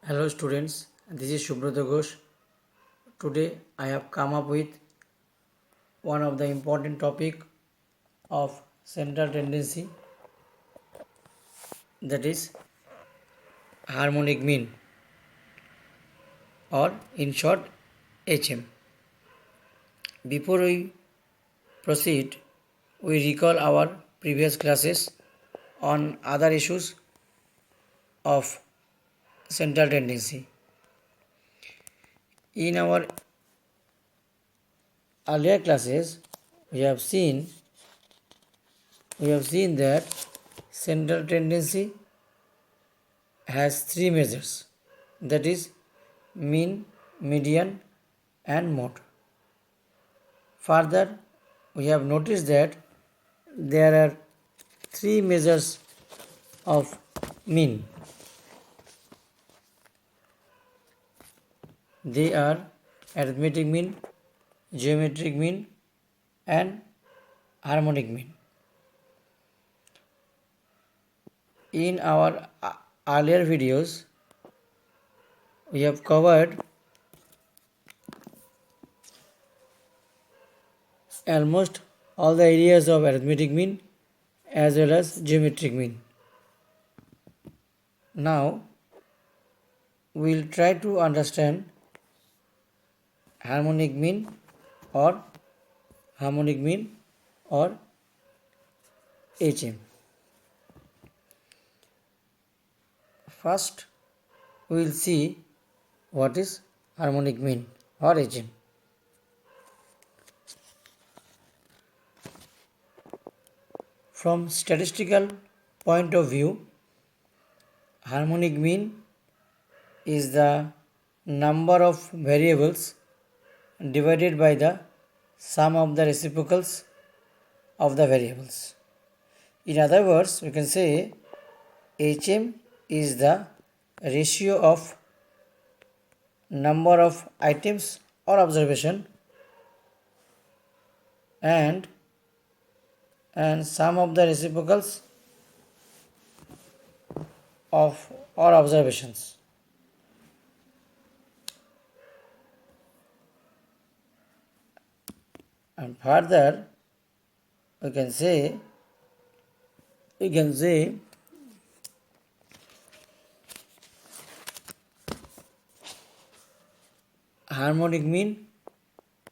Hello students, this is Shubhrata Ghosh. Today I have come up with one of the important topic of central tendency, that is harmonic mean, or in short HM. Before we proceed, we recall our previous classes on other issues of central tendency. In our earlier classes, we have seen that central tendency has three measures, that is mean, median and mode. Further, we have noticed that there are three measures of mean. They are arithmetic mean, geometric mean and harmonic mean. In our earlier videos, we have covered almost all the areas of arithmetic mean as well as geometric mean. Now, we will try to understand harmonic mean or HM. First, we will see what is harmonic mean or HM. From statistical point of view, harmonic mean is the number of variables divided by the sum of the reciprocals of the variables. In other words, we can say HM is the ratio of number of items or observation and sum of the reciprocals of or observations. And further, we can say harmonic mean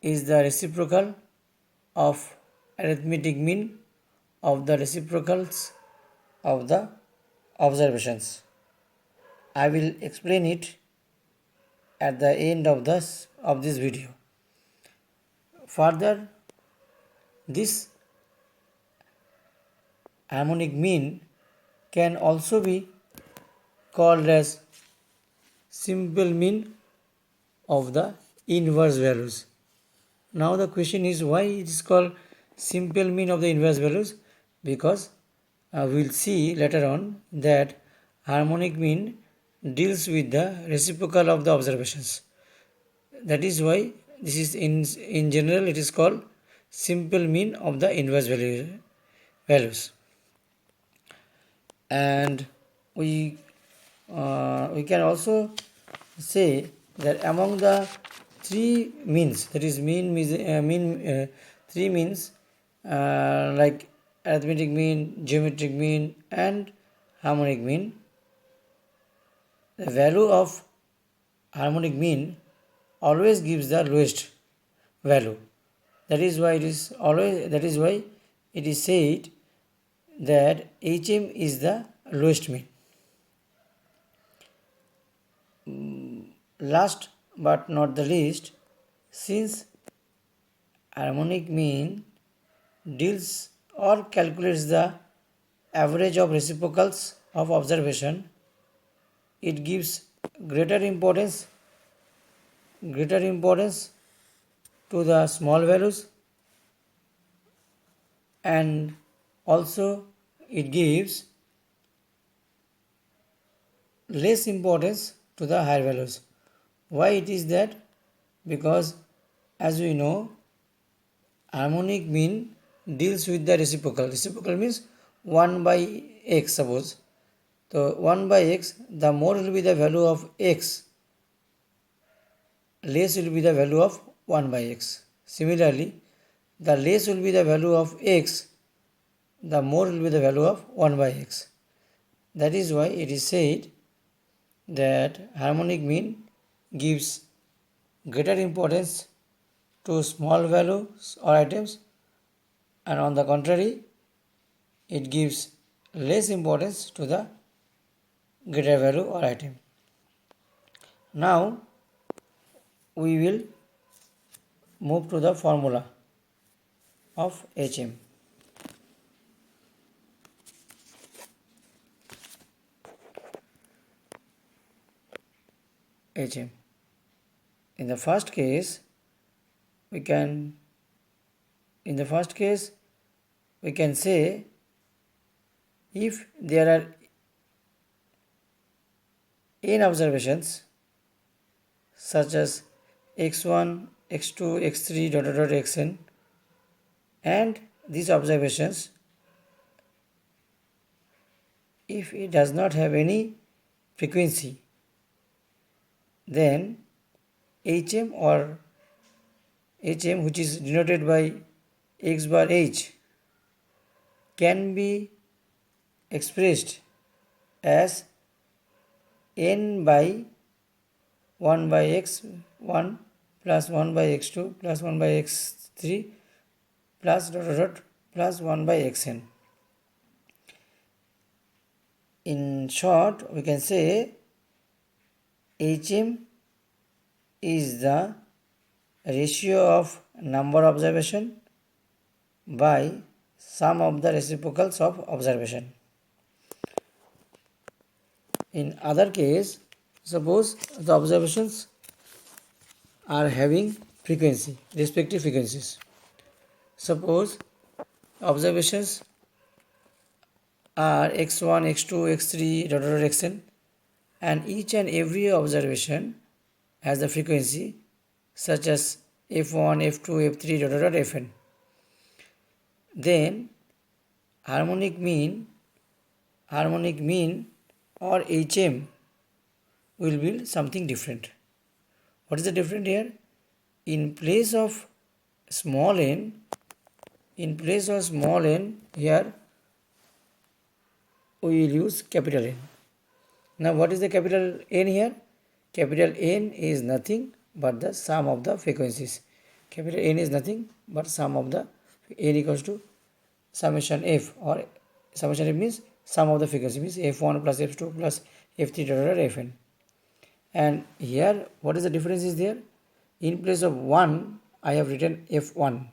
is the reciprocal of arithmetic mean of the reciprocals of the observations. I will explain it at the end of this video. Further, this harmonic mean can also be called as simple mean of the inverse values. Now the question is, why it is called simple mean of the inverse values? Because we will see later on that harmonic mean deals with the reciprocal of the observations. That is why this is in general it is called simple mean of the inverse values. And we can also say that among the three means, that is three means like arithmetic mean, geometric mean and harmonic mean, the value of harmonic mean always gives the lowest value. That is why it is said that HM is the lowest mean. Last but not the least, since harmonic mean deals or calculates the average of reciprocals of observation, it gives greater importance to the small values, and also it gives less importance to the higher values. Why it is that? Because as we know, harmonic mean deals with the reciprocal. Reciprocal means 1 by x, suppose. So 1 by x, the more will be the value of x, less will be the value of 1 by x. Similarly, the less will be the value of x, the more will be the value of 1 by x. That is why it is said that harmonic mean gives greater importance to small values or items, and on the contrary, it gives less importance to the greater value or item. Now we will move to the formula of HM. HM. In the first case, we can say if there are n observations such as x1, x2, x3, xn, and these observations, if it does not have any frequency, then HM or HM, which is denoted by x bar h, can be expressed as n by 1 by x1 plus 1 by x2 plus 1 by x3 plus plus 1 by xn. In short, we can say HM is the ratio of number of observation by sum of the reciprocals of observation. In other case, suppose the observations are having frequency, respective frequencies. Suppose observations are x1, x2, x3, xn, and each and every observation has a frequency such as f1, f2, f3, fn. Then harmonic mean or HM will be something different. What is the different here? In place of small n, here we will use capital N. Now what is the capital N here? Capital N is nothing but the sum of the frequencies. Capital N is nothing but sum of the N equals to summation f, or summation f means sum of the frequency, means f1 plus f2 plus f3 fn. And here what is the difference is there? In place of 1 I have written f1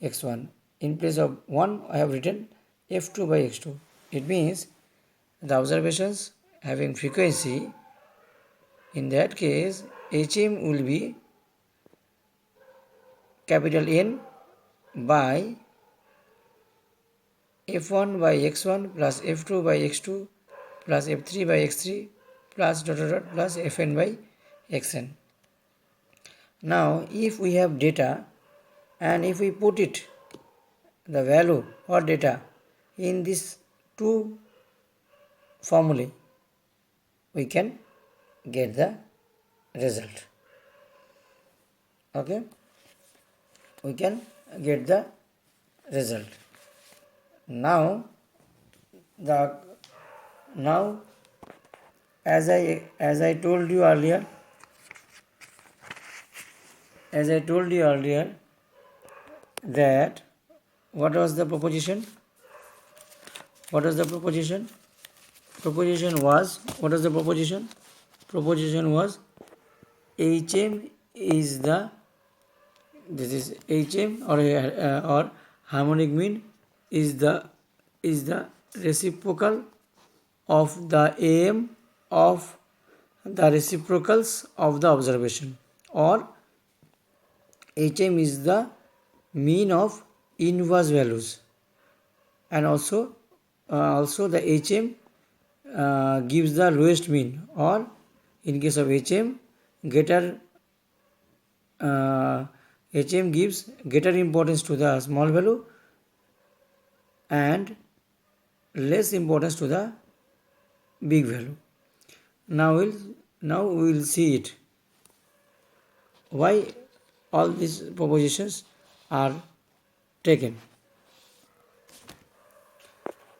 x1. In place of 1 I have written f2 by x2. It means the observations having frequency, in that case HM will be capital N by f1 by x1 plus f2 by x2 plus f3 by x3 plus plus fn by xn. Now if we have data and if we put it, the value or data, in this two formulae, we can get the result. Okay, we can get the result. Now as I told you earlier, that what was the proposition? Proposition was, what was the proposition? Proposition was HM is the, this is HM or harmonic mean is the reciprocal of the AM of the reciprocals of the observation, or HM is the mean of inverse values, and also the HM gives the lowest mean, or in case of HM HM gives greater importance to the small value and less importance to the big value. Now we will see it. Why all these propositions are taken.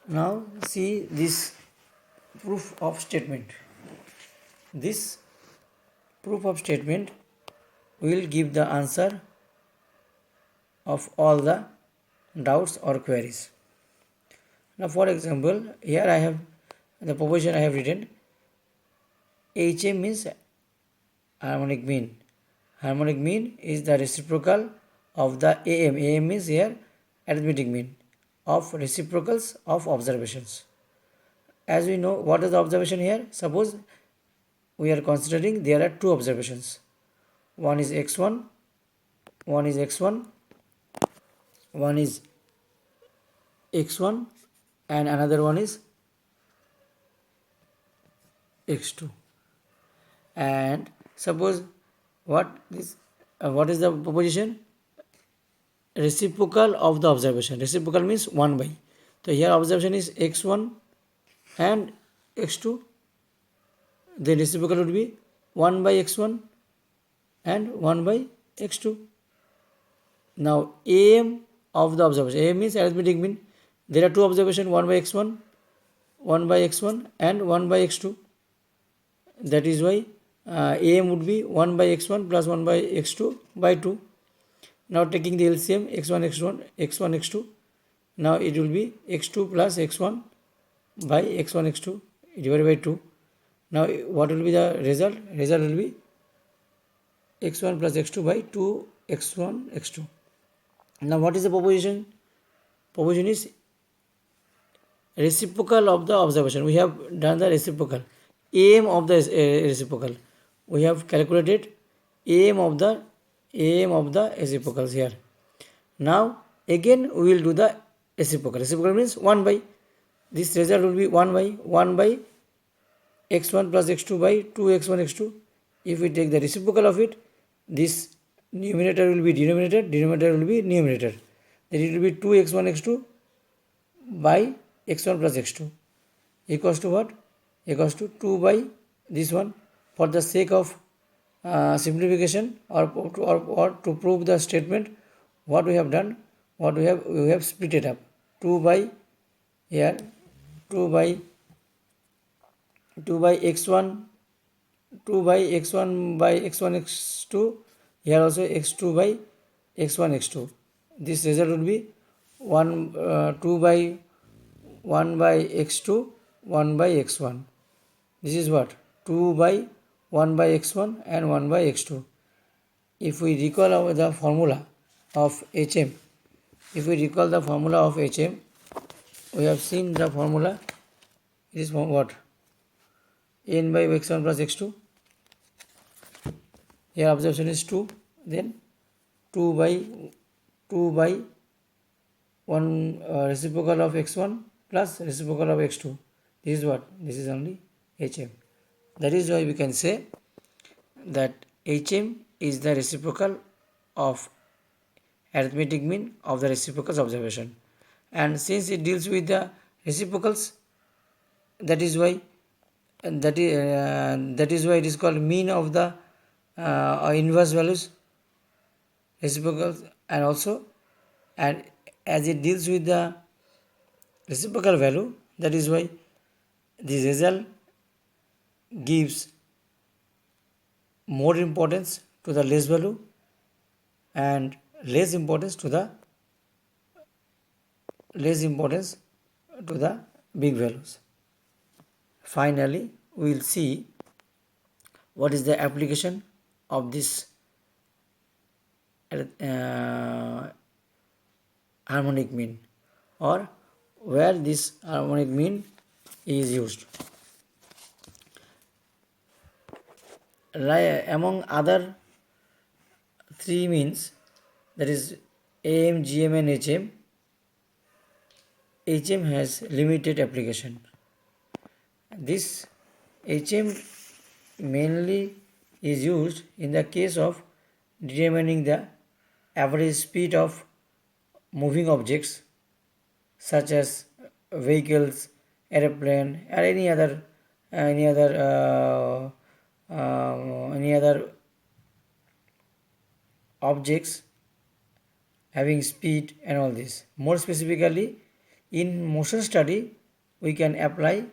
Now see this proof of statement. This proof of statement will give the answer of all the doubts or queries. Now for example, here I have the proposition I have written. HM means harmonic mean. Harmonic mean is the reciprocal of the AM. AM means here arithmetic mean of reciprocals of observations. As we know, what is the observation here? Suppose we are considering there are two observations. One is x1, one is x1, one is x1 and another one is x2. And suppose what is the proposition? Reciprocal of the observation. Reciprocal means 1 by. So here observation is x1 and x2. The reciprocal would be 1 by x1 and 1 by x2. Now AM of the observation. AM means arithmetic mean. There are two observations, 1 by x1, 1 by x1 and 1 by x2. That is why AM would be 1 by x1 plus 1 by x2 by 2. Now taking the LCM x1 x1 x1 x2. Now it will be x2 plus x1 by x1 x2 divided by 2. Now what will be the result? Result will be x1 plus x2 by 2 x1 x2. Now what is the proposition? Proposition is reciprocal of the observation. We have done the reciprocal. AM of the reciprocal. We have calculated AM of the reciprocals here. Now again we will do the reciprocal. Reciprocal means 1 by. This result will be 1 by x1 plus x2 by 2 x1 x2. If we take the reciprocal of it, this numerator will be denominator, denominator will be numerator. Then it will be 2 x1 x2 by x1 plus x2 equals to what? Equals to 2 by this one. For the sake of simplification or to prove the statement, what we have done, we have split it up. 2 by here, 2 by x1, 2 by x1 by x1 x2, here also x2 by x1 x2. This result will be 2 by 1 by x2, 1 by x1. This is what? 2 by 1 by x1 and 1 by x2. If we recall the formula of HM, we have seen the formula. It is what? N by x1 plus x2. Here observation is 2. Then 2 by 1 reciprocal of x1 plus reciprocal of x2. This is what? This is only HM. That is why we can say that HM is the reciprocal of arithmetic mean of the reciprocals observation. And since it deals with the reciprocals, that is why it is called mean of the inverse values, reciprocals, and as it deals with the reciprocal value, that is why this result gives more importance to the less value and less importance to the big values. Finally, we will see what is the application of this harmonic mean, or where this harmonic mean is used. Among other three means, that is AM, GM and HM, HM has limited application. This HM mainly is used in the case of determining the average speed of moving objects such as vehicles, aeroplane or any other any other objects having speed and all this. More specifically, in motion study, we can apply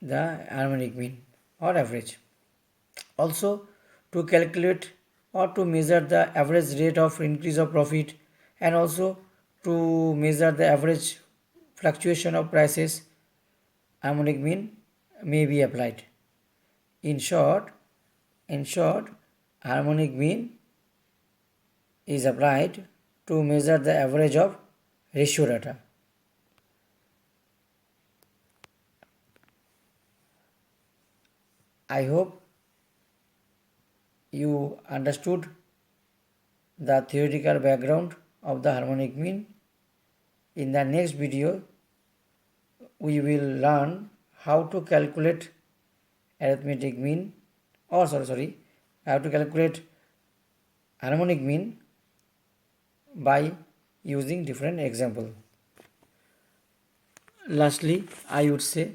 the harmonic mean or average. Also, to calculate or to measure the average rate of increase of profit, and also to measure the average fluctuation of prices, harmonic mean may be applied. In short, harmonic mean is applied to measure the average of ratio data. I hope you understood the theoretical background of the harmonic mean. In the next video, we will learn how to calculate arithmetic mean, how to calculate harmonic mean by using different example. Lastly, I would say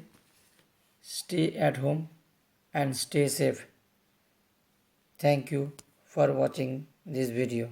stay at home and stay safe. Thank you for watching this video.